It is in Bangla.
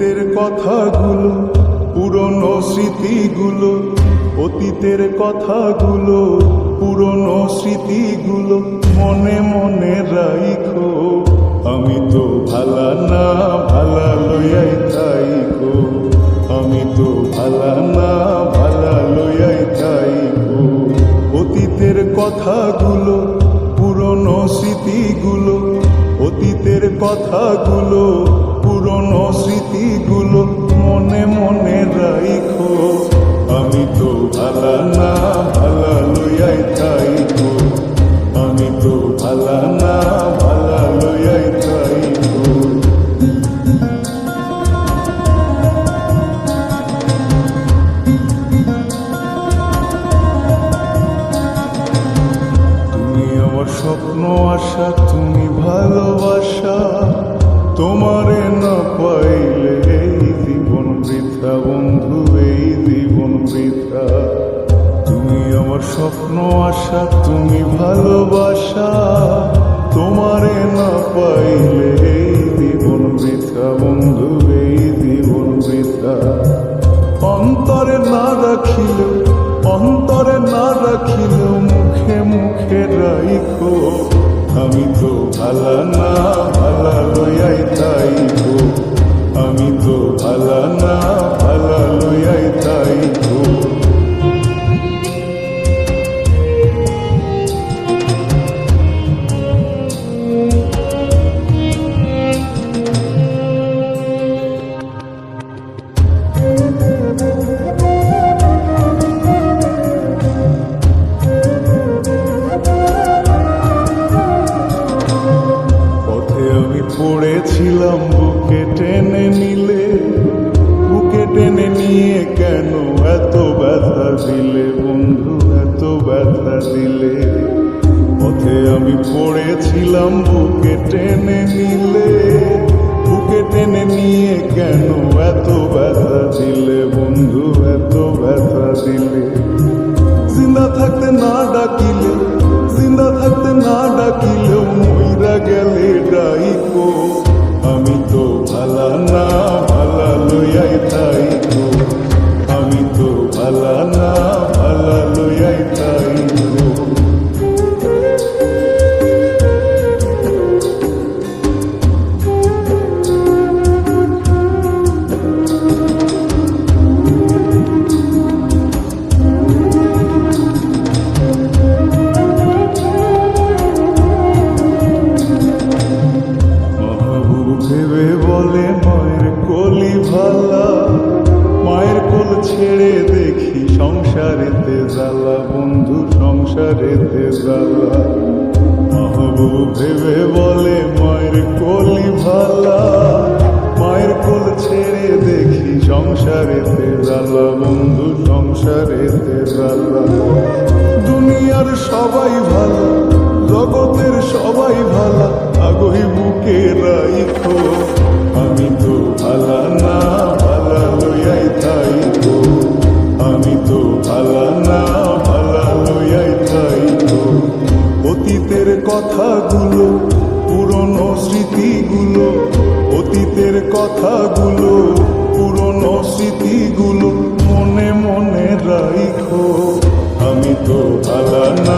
অতীতের কথাগুলো, পুরনো স্মৃতিগুলো, অতীতের কথাগুলো, পুরনো স্মৃতিগুলো মনে মনে রাইখো। আমি তো ভালা না ভালা লইয়াই থাইকো, আমি তো ভালা না ভালা লইয়াই থাইকো। অতীতের কথাগুলো, পুরনো স্মৃতিগুলো, অতীতের কথাগুলো, পুরনো স্মৃতিগুলো মনে মনে রাইখো। আমি তো ভালা না ভালা লইয়াই থাইকো, আমি তো ভালা না ভালা লইয়াই থাইকো। তুমি আমার স্বপ্ন আশা, তুমি ভালোবাসা, তোমারে না পাইলে এই জীবন বৃথা বন্ধু, এই জীবন বৃথা। তুমি আমার স্বপ্ন আশা, তুমি ভালোবাসা, তোমারে না পাইলে এই জীবন বৃথা বন্ধু, এই জীবন বৃথা। অন্তরে না রাখিলেও, অন্তরে না রাখিলেও মুখে মুখে রাইখো। আমি তো ভালা না ভালা লইয়াই থাইকো, আমি তো ভালা না ভালা লইয়াই থাইকো। পড়েছিলাম বুকে টেনে নিলে, বুকে টেনে নিয়ে কেন এত ব্যথা দিলে বন্ধু, এত ব্যথা দিলে। পথে আমি পড়েছিলাম বুকে টেনে নিলে, বুকে টেনে নিয়ে কেন এত ব্যথা দিলে বন্ধু, এত ব্যথা দিলে। জিন্দা থাকতে না ডাকিলে, জিন্দা থাকতে না ডাকিলেও মইরা গেলে ডাইকো। আমি তো ভালা না ভালা লইয়াই থাইকো, আমি তো ভালা না ভালা লইয়াই থাইকো। ভেবে বলে মায়ের কোলি ভালা, মায়ের কোল ছেড়ে দেখি সংসারেতে জ্বালা বন্ধু, সংসারেতে জ্বালা। মাহবুব ভেবে বলে মায়ের কোলি ভালা, মায়ের কোল ছেড়ে দেখি সংসারেতে জ্বালা বন্ধু, সংসারেতে জ্বালা। দুনিয়ার সবাই ভালো, জগতের সবাই ভালা, আগই বুকে রাইখো। আমি তো ভালা না ভালা লইয়াই থাইকো, আমি তো ভালা না ভালা লইয়াই থাইকো। অতীতের কথাগুলো, পুরনো স্মৃতিগুলো, অতীতের কথাগুলো, পুরনো স্মৃতিগুলো মনে মনে রাইখো। আমি তো ভালা না